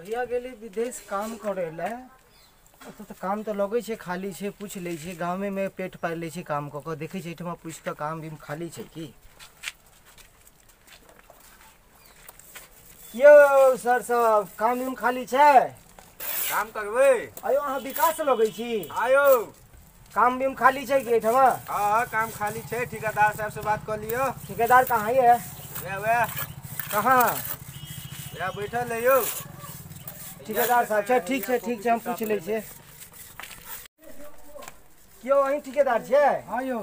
भैया गेली विदेश काम करे ला तो काम तो लगे छे खाली छे पूछ ले छे गांव में पेट पार ले छे काम को देखे छे ठमा पूछ तो काम भी खाली छे की यो सर सब काम भी खाली छे काम करबे आयो अहाँ विकास लगे छी आयो काम भी खाली छे की ठमा हां काम खाली छे ठेकेदार साहब से बात कर लियो ठेकेदार कहाँ है वे कहाँ या बैठल है यो ठेकेदार साहब ठीक छे हम पूछ ले छे क्यों वही ठेकेदार छे हाँ यो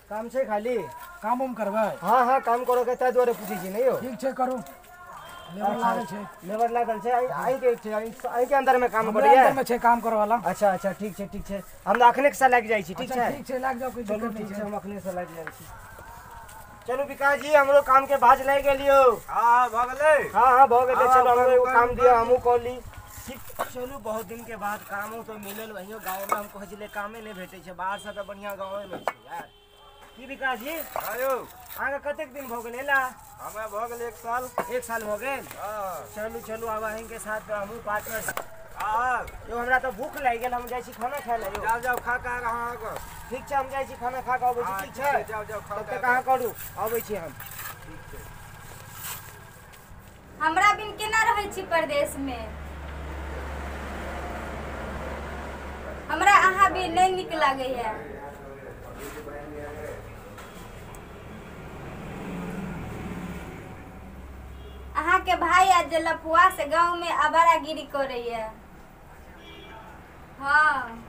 काम छे खाली काम उम करबे हाँ काम करो के ताय द्वारे पूछे छी नहीं हो ठीक छे करू लेबर लागल छे लेबर लागल छे आई के अंदर में काम करे अंदर में छे काम करे वाला अच्छा ठीक छे हम अखने से लाग जाई छी ठीक छे ठीक छे लाग जाओ कोई चलो दिक्कत ठीक नहीं छे छे हम अखने से लाग जाई छी चलो विकास जी हमरो काम के भाज ले गेलियो हां भगले हां भ गेले चलो हमरो एगो काम दियो हमहु कहली ठीक चलो बहुत दिन के बाद कामो तो मिलल वहियो गांव में हम कहले कामे नहीं भेटै छे बाहर से तो बढ़िया गांव में छे यार की विकास जी आयो आगे कतेक दिन भ गेल ला हमें भ गेल 1 साल हो गेल हां चलो अब अहीं के साथ हमहु पार्टनर हां यो हमरा तो भूख लाग गेल हम जाई छी खाना खाए ला यो जाओ खा का रहा को ठीक छे हम जाई छी खाना खा के आबै छी ठीक छे जाओ खा तब तक कहां करू आबै छी हम ठीक छे हमरा बिन केना रहै छी परदेश में हमरा अहाँ भी नहीं निक लागे है अहाँ के भाई आज लपुआ से गांव में आवारागिरी करे है हाँ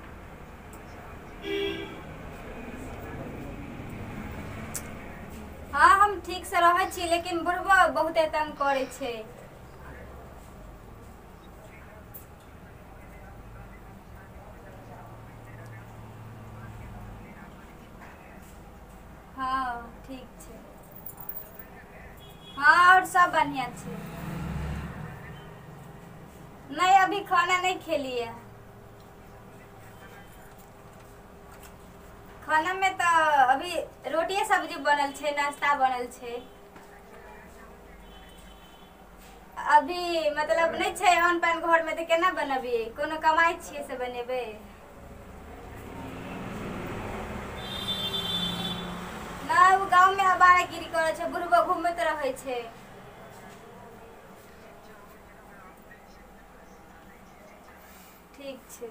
हाँ हम ठीक से रहे छी लेकिन बुढ़वा बहुत तंग करे छे हाँ ठीक छे हाँ और सब बढ़िया छे नहीं अभी खाना नहीं खेलिए खाना में तो अभी रोटी सब्जी बनल छे नाश्ता बनल छे अभी मतलब नहीं छे अन पान घर में तो केना बनबी कोनो कमाई छिए से बनेबे ना वो गांव में आवारागिरी करे छे बुढ़बा घूमत रहे छे ठीक छे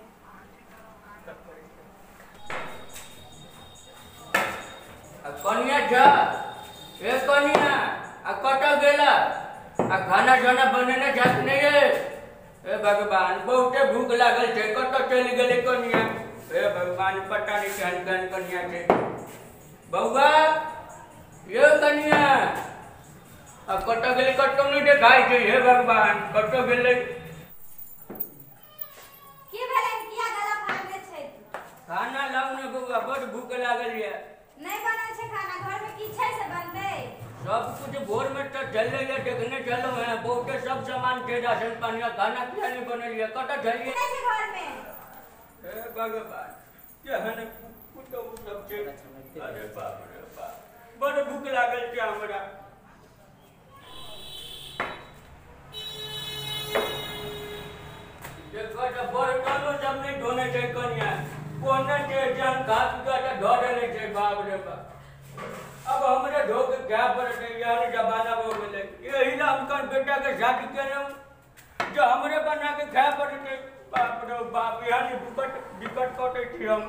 कनिया जा ए कनिया आ कटा गेला आ खाना जाना बनेने जात नहीं है ए भगवान बहुते भूख लागल छे कटा चली गेले कनिया ए भगवान पता नहीं केहन केहन कनिया छे बउआ ये कनिया आ कटा गेले कटो नहीं देखाई छे हे भगवान कटो गेले की भेले किया गला फाड़ले छे खाना लाऊ ने बउआ बड़ भूख लागल है नहीं बनल छे खाना घर में की छे से बनते सब कुछ भोर में तो चले गए देखने चलो है बहुत सब सामान के राशन पानी खाना पिया नहीं बने लिया कटा चलिए नहीं छे घर में ए भगवान केहन कुटो सब छे अरे बाप रे बाप बड़ भूख लागल छे हमरा देखो तो बर्तनो सब नहीं धोने छे कन्या कोने के जन खात का धो देने छे बाप रे बाप अब हमरे धोके क्या पड़ते यार जमाना हो गेले यही ना हमकन बेटा के शादी करे जो हमरे बना के खा पड़ते बाप रे बाप यार विकट कटे थी हम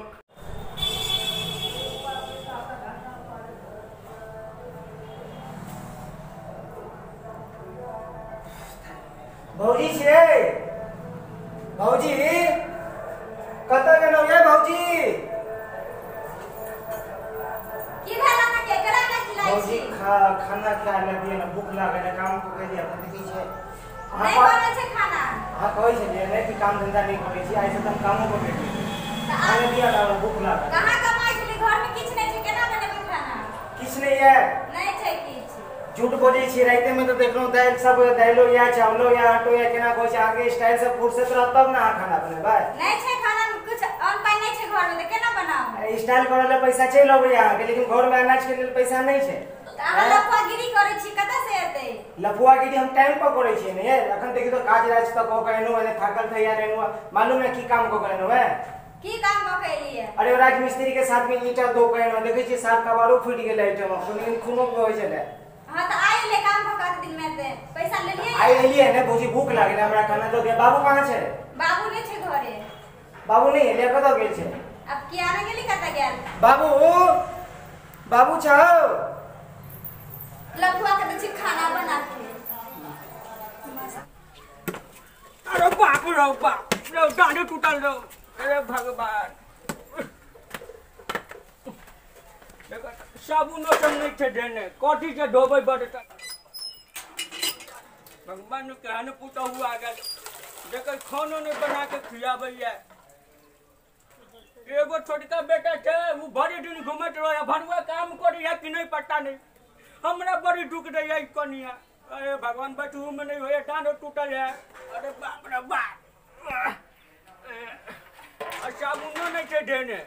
भौजी छे भौजी कत गेलो ये भौजी की भेला ना के करा ना खिलाई भौजी छी खाना खा ले दिए ना भूख लागल है काम को कह दिया देखी छे नहीं बनल छे खाना हां कहै छलिए नहीं कि काम धंधा नहीं करै छी आइ से तुम कामो को भेटि खाने दिया ना भूख लागल कहां कमाई छली घर में किछ नहीं छे केना बनेबे खाना किछ नहीं है नहीं छे किछ झूठ बोली छी राते में तो देखलो दाल सब दालो या चावलो या आटो या केना कहै छै आगे स्टाइल से फुर्सत रह तब ना खाना बनेबै नहीं छे खाना में कुछ अन पाई नहीं छे घर में तो केना बनाओ? स्टाइल करे ला पैसा चल अबै यहाँ के, लेकिन घर में अनाज के लेल पैसा नहीं छै। अहाँ लफुआगिरी करै छी, कतऽ से एतै? लफुआगिरी हम टाइम पर करे छी ने। अखन देखि तो काज राज तक क के एनो, एने थाकल तैयार एनो, मालूम है की काम क के एनो है? की काम क के एलियै? अरे राज मिस्त्री के साथ में ईंटा दो के एनो, देखै छी सार कबाड़ो फूट गेल आइटम, लेकिन खूनो होय छले। हां त आइ ले काम क के दिन में दे पैसा ले लिए? आई एलिए ने भौजी, भूख लागल हमरा, खाना दो दे। बाबू कहां छै? बाबू नहीं छे घरे। बाबू नहीं है, ले कतौ गेल छै? अब किया ना गेली, कतऽ गेल? बाबू बाबू छौ? लफुआ के दै छी खाना बना के। अरे बाप रे बाप, रे डांडे टूटल रो। अरे भगवान, देखो साबुन ओसन नहीं छे देने, कथी से धोबै बर्तन? भगवान ने कहने पूछा हुआ गया, देखो खानो नहीं बना के खियाबैया। एगो छोटका बेटा छे, वो भरी दिन घूमत रहे, भरुआ काम करिया कि नहीं पता नहीं। हमरा बड़ी दुख दैया कनिया। अरे भगवान बैठू में नहीं होए, डांडो टूटल है। अरे बाप रे बाप, साबुनो नहीं छे देने।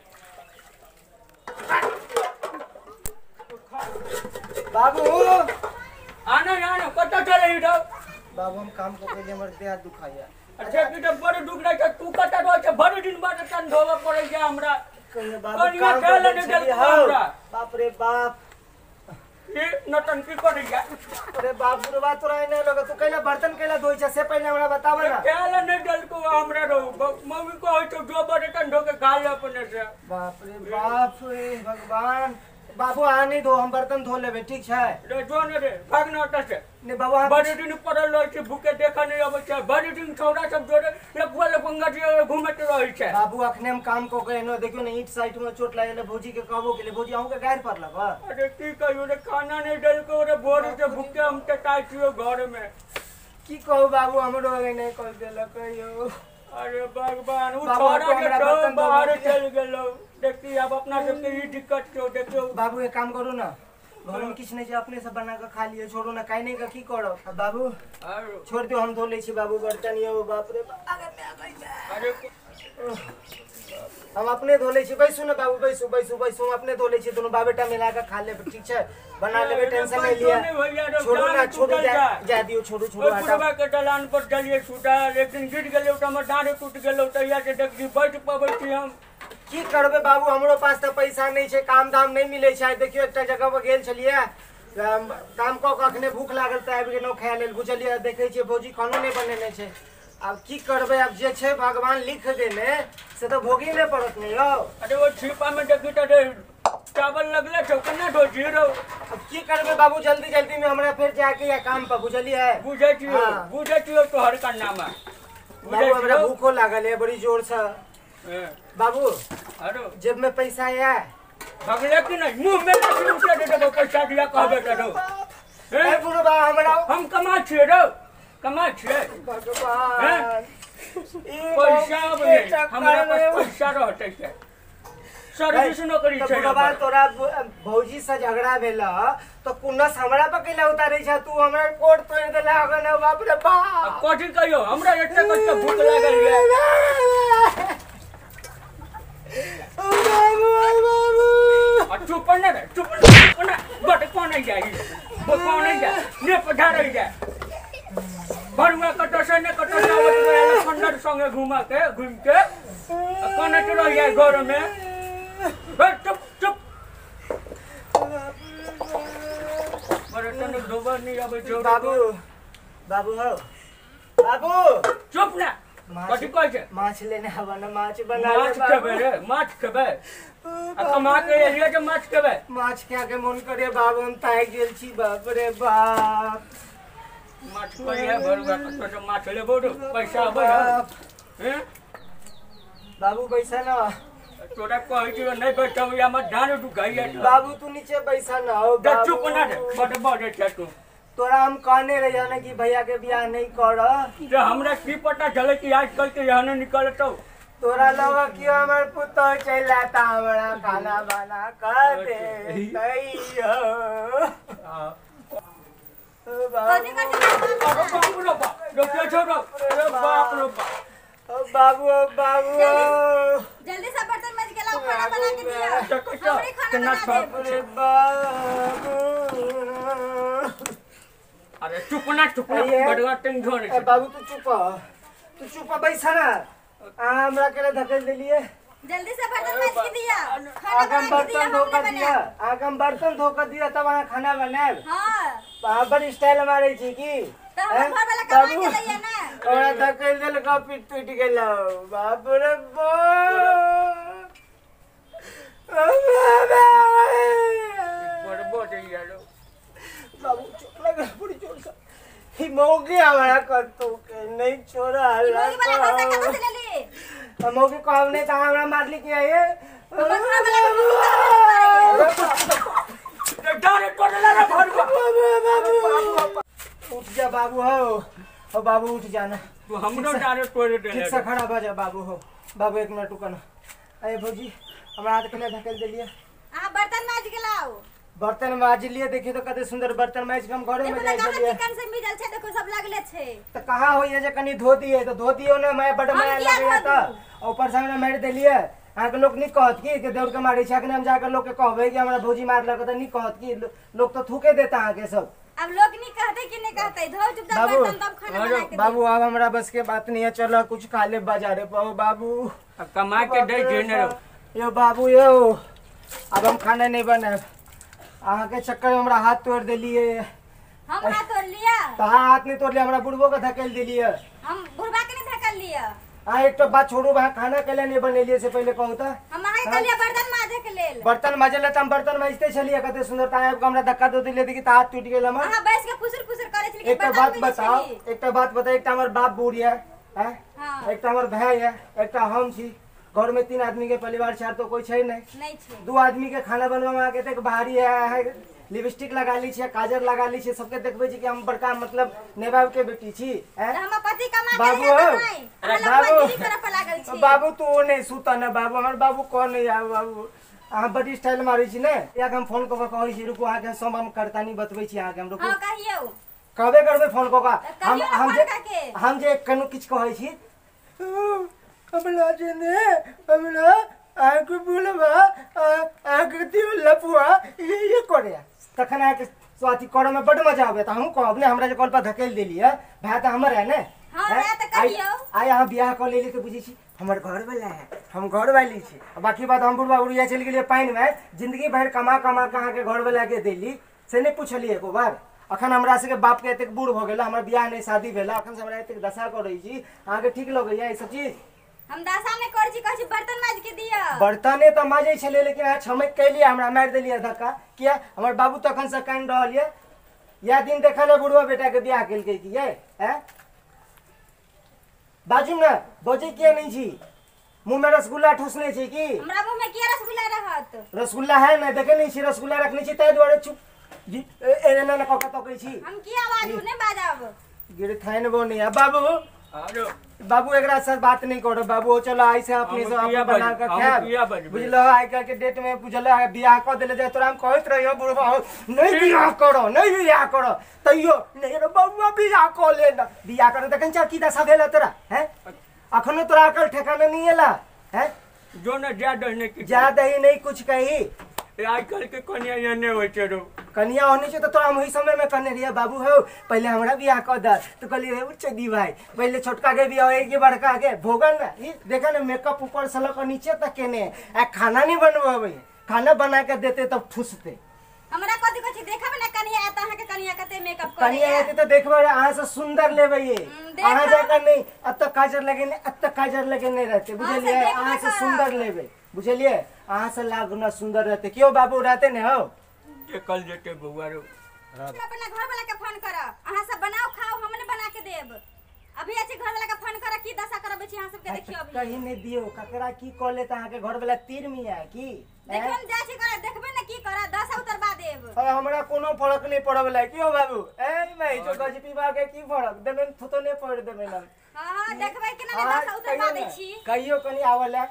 बाबू आना आना, कत चले इधर? बाबू हम काम को के हमर देह दुखाया। अच्छा कि तो बड़ी दुख रहे छे, तू कत रह छे? भरी दिन बाद तन धोवा पड़े छे हमरा। कहिए बाबू कनिया काम खेले करे नहीं छलिए देलको हौ। हमरा। बाप रे बाप, ये नटंकी करिया। अरे बाप रे बाप, तोरा नहीं लगे तू कैला बर्तन कैला धोई छे, से पहले हमरा बतावे ना। खेले नहीं देलको हमरा रो, मम्मी को होय तो जो बर्तन धो के खा ले अपने से। बाप रे भगवान। बाबू आ नहीं दो, हम बर्तन धो लेबे, ठीक है? रे जो ने रे, भाग न हट से। ने बाबू हम बड़ी दिन पड़ल रहे छे, भूखे देखा नहीं आवे छे। बड़ी दिन छौड़ा सब जोड़े लपुआ लपंगा जे घूमत रहे छे। बाबू अखने हम काम को के नो, देखियो ने ईंट साइड में चोट लागले, भौजी के कहबो के लिए, भौजी आहू के गायर पड़लक। अरे की कहियो रे, खाना नहीं देलको रे, भोर से भूखे हम टटाई छियो घर में। की कहू बाबू, हमरो नहीं कर देलक यो। अरे भगवान, उ बाबू, छोड़ा तो के हमरा तो बर्तन धोबे बाहर के- चल गेलो। देखी अब अपना सबके ई दिक्कत छो, देखियो। बाबू एक काम करू ना, घर में किछ नहीं छै, अपने से बना के खा लियो, छोड़ो ना, काई नहीं का की करो। बाबू आरो छोड़ दियो, हम धो ले छी बाबू बर्तन यो। बाप रे बाप, अरे हम अपने धो ले छी। बैसू ना बाबू, बैसू बैसू बैसू, हम अपने धो ले छी, दोनों बाप बेटा मिला के खा लेबे, ठीक है? बना लेबे, टेंशन नहीं लिया। छोड़ो ना, छोड़ो, जा दियो, छोड़ो छोड़ो, ओइ हटाओ। पुरवा के दलान पर चलिए छूटा, लेकिन गिर गेलो त हमर डाँडे टूट गेलो, तैया से देखी बैठ पबै छी हम। की करबे बाबू, हमरो पास तो पैसा नहीं छै, काम धाम नहीं मिले छै। देखियो एकटा जगह पर गेल छलिए, काम क के अखने भूख लागल त आबि गेलौ खाय लेल, बुझलिए? देखै छियै भौजी खानो नहीं बनेने छै। अब की करबे, अब जे छै भगवान लिख देने से तो भोगी नहीं पड़त नहीं यौ। अरे वो छिपा में देखी त रे चावल लगले छौ, केना धो जीरो। अब की करबे बाबू, जल्दी जल्दी में हमरा फिर जाके या काम पर, बुझलिए? बुझे छियो, हाँ। बुझे छियो तोहर का नाम। बाबू हमरा भूखो लागल है बड़ी जोर से। बाबू अरे जेब में पैसा है? भगले कि नहीं, मुंह में लगी उठे दे देबो, पैसा दिया कहबे त दो। ए बुढ़बा हमरा हम कमा छिए रो, कमा छिए। भगवान, पैसा हमरा पास पैसा रहते छै, सर्विस नौकरी छै। बुढ़बा तोरा भौजी से झगड़ा भेला तो कुनस हमरा पर कैला उतारे छ, तू हमरा कोट तोड़ देला अगन। बाप रे बाप, कथी कहियो, हमरा एते कष्ट भूख लागल है। चुप न रे, चुप न, बट कौन नहीं जाई, वो कौन नहीं जाए, ने पधार ही जाए। भरुआ कटो से ने कटो से आवत रहे, खंडर संगे घूम के कौन तो रह जाए घर में। चुप चुप, बर्तन धोबर नहीं आवे जो। बाबू बाबू हो बाबू, चुप ना, कथी कहै छै? माछ लेने हवा ना, माछ बना माछ खेबै रे, माछ खेबै, आ कमा के एलियै जे माछ खेबै। माछ खाय के मन करे बाबू, हम ताइ गेल छी। बाप रे बाप, माछ कहिया भरुआ कतो से माछ लेबो रो, पैसा आबै हैं? बाबू पैसा ना, तोरा कहै छी नहीं बैठौ, या मत धान ढुकाइया। बाबू तू नीचे पैसा ना हो। द चुप ना रे, बट बड़े छै तू। तोरा हम कहने रहिया ना कि भैया के बियाह नहीं कर। जे हमरा की पता चले कि आजकल के यहाँ नहीं निकलतौ। तोरा लगा कि हमर पुतो चल आता, हमरा खाना बना कर दे तैयो। कथी कथी अरे बाप रे बाप, रुकिया छोड़ो, अरे बाप रे बाप। बाबू बाबू जल्दी से बर्तन मज गेला खाना बना के दिया हमरे खाना बना दे अरे बाबू अरे चुप ना ये- बड़वा टेंशन ए बाबू तू चुप बैसा ना हमरा के धकेल देलिए जल्दी से बर्तन माज के दिया खाना आगम बना के दिया बर्तन धोकर हमने दिया बना आगम बर्तन धोकर दिया तब वहाँ खाना बनाए हां बड़ी स्टाइल मारे छी की तो हम घर वाला कमा के लइए ना ओरा धकेल देल का पीट गेलो बाप रे बाप बड़बो दे यारो बाबू चुप लगा पूरी जोर से ही मौगी हमारा कर तो के नहीं छोड़ा हल्ला मोगी वाला भाषा कहां से ले ली मौगी को हमने कहा हमरा मारली किया ये डारे टोला रे घर को उठ जा बाबू हो बाबू उठ जाना तू हमरो डारे टोले दे ठीक से खड़ा हो जा बाबू हो बाबू एक मिनट रुकना अरे भौजी हमरा हाथ के धकेल देलिए आ बर्तन माज के लाओ बर्तन माज लिए देखिए तो कते सुंदर बर्तन माज के हम घरे में जाई देखो छलिए चिकन से मिलल छे देखो सब लागले छे तो कहाँ हो ये जे कनी धो दिए तो धो दियो ना मैं बड़ माया किया लगे धो तो ऊपर से हमने मार देलिए अहाँ के लोग नहीं कहत की दौड़ के मारे छे हम जाकर लोग के कहबे कि हमरा भौजी मारलक तो नहीं कहत की लोग तो थूके देता अहाँ के सब अब लोग नहीं कहते कि नहीं कहते धो चुपचाप बाबू, बर्तन तब खाना बना के बाबू अब हमरा बस के बात नहीं है चलो कुछ खा ले बाजारे पाओ बाबू कमा के दे जेने यो बाबू यो अब हम खाना नहीं बनाए अहाँ के चक्कर में हमरा हाथ तोड़ दिलिए हम हाथ तोड़ लिया तो हाथ नहीं तोड़ लिया हमरा बुढ़बो के धकेल दिलिए हम बुढ़वा के नहीं धकल लिया एक तो बात छोड़ू भाई खाना के लिए नहीं बनेलिए से पहले कहू तो हम आगे के लिए बर्तन माजे के लेल बर्तन माजे हम बर्तन माजते चलिए कते सुंदर ताया हमरा धक्का दो दिले कि हाथ टूट गेल हमर हां बैठ के फुसर फुसर करे छली एक बात बताओ एक बात बताओ एक हमर बाप बूढ़ है हां एक हमर भाई है एक हम छी घर में 3 आदमी के परिवार चार तो कोई छै नहीं छे 2 आदमी के खाना बनवा में आके तक भारी है लिपस्टिक लगा ली छे काजल लगा ली छे सबके देखबे छी कि हम बड़का मतलब नेबाब के बेटी छी हम पति कमा के बाबू मजदूरी करे पर लागल छी बाबू तू ओ नहीं सुता ना बाबू हमर बाबू कौन नहीं आ बाबू अहाँ बड़ी स्टाइल मारै छी ने याक हम फोन क के कहै छी रुको अहाँ के सब हम करतानी बतबै छी अहाँ के हम रुको हां कहियो कहबे करबे फोन क कहियो ना हम जे कनो किछ कहै छी हमरा जे ने हमरा आके बोलबा आके दियो लपुआ ये करे तखन आके स्वाति करे में बड़ मजा आवे त हम कहब ने हमरा जे कॉल पर धकेल देली है भाई त हमर है ने हां मैं त कहियो आय अहाँ बियाह क लेली त बुझी छी हमर घर वाला है हम घर वाली छी बाकी बात हम बुढ़वा उड़िया चल गेलिए पाइन में जिंदगी भर कमा कमा के अहाँ के घर वाला के देली से नहीं पूछलिए एको बार अखन हमरा से के बाप के एतेक बूढ़ हो गेला हमर बियाह नहीं शादी भेला अखन से हमरा एतेक दशा करै छी अहाँ के ठीक लगैया ई सब चीज हम दशा में कर छी कहै छी बर्तन माज के दिया बर्तने तो माजे छले लेकिन आज छमक कैलिए हमरा मार देलिए धक्का किया हमर बाबू तखन से कान रहल ये या दिन देखले बुढ़वा बेटा के बियाह केल के किए हैं बाजू ना बजे के नहीं छी मुंह में रसगुल्ला ठूसने छी की हमरा मुंह में किया रसगुल्ला रहत रसगुल्ला है ना देखे नहीं छी रसगुल्ला रखने छी तै द्वारे चुप जी एने ना कका तकै छी हम की आवाज ने बाजाब गिर थैन बो नहीं बाबू अरे बाबू एकरा से बात नहीं करो बाबू चलो आई से अपने से अपने बना के खाए बुझलो आई का के डेट में बुझलो बियाह क देले जाय तोरा हम कहत रहियो बुढ़वा नहीं बियाह करो तइयो नहीं रे बाबू बियाह क ले ना बियाह कर देखन चा की दशा भेला तोरा हैं अखनो तोरा अकल ठिकाना नहीं एला हैं जो ना ज्यादा नहीं ज्यादा ही नहीं कुछ कही आजकल के कन्या एने होय छै रो कन्या होने से तो तोरा हम वही समय में करने रहिए बाबू हो पहले हमरा बियाह कर द तो कहली रे उच्च दी भाई पहले छोटका के बियाह एक बड़का के भोगन ना ई देखा ना मेकअप ऊपर से लेकर नीचे तक केने आ खाना नहीं बनवावे खाना बना के देते तब ठुसते हमरा कथि कथि देखब ना कन्या एत अहाँ के कन्या कते मेकअप करे कन्या आते तो देखबे अहाँ से सुंदर लेबे ये अहाँ जाकर नहीं अब तक काजर लगे नहीं रहते बुझलिए अहाँ से सुंदर लेबे बुझलिए अहाँ से लागना सुंदर रहते क्यों बाबू रहते ने हो कल जेते बउआ रो अपना घर वाला के फोन कर अहाँ सब बनाओ खाओ हमने बना के देब अभी अच्छे घर वाला के फोन कर की दशा करबे छी अहाँ सब के देखियो अभी कहीं नहीं दियो ककरा की कॉले त अहाँ के घर वाला तीर मिया की देखम जा छी कर देखबे ना की कर दशा उतरबा देब और हमरा कोनो फर्क नहीं पड़बला क्यों बाबू ए भाई जो गजपी बा के की फर्क देबे थतो नहीं पड़ देबे ना हां देखबै कि ना दशा उतरबा दे छी कहियो कनी आवला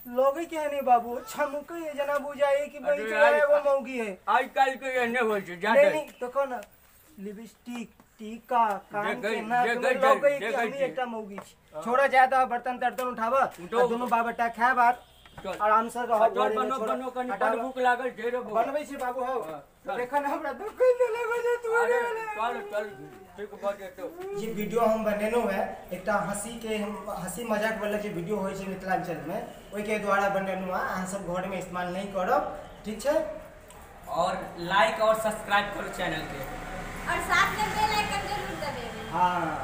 लोगे के नहीं बाबू छमके ये जना बुझाए कि भाई जो है वो मौगी है आजकल के एने होय छै ज्यादा नहीं तो कौन लिपस्टिक टीका कान के नाक में लोगे कि हम एकटा मौगी छी छोड़ा जाए तो बर्तन तर्तन उठावा दोनों बाबेटा खाए बार चल आराम से रहो चल बनो बनो कनी बड़ भूख लागल ढेरो भूख बनबै छी बाबू हो चल। देखन हमरा दुख नहीं लगे जे तू अरे चल चल ठीक बात है तो जे वीडियो हम बनेनो है एकटा हंसी मजाक वाला जे वीडियो होय छै मिथिलांचल में ओइ के द्वारा बनेनो है अहाँ सब घर में इस्तेमाल नहीं करब ठीक छै और लाइक और सब्सक्राइब करो चैनल के और साथ में बेल आइकन जरूर दबाइए हाँ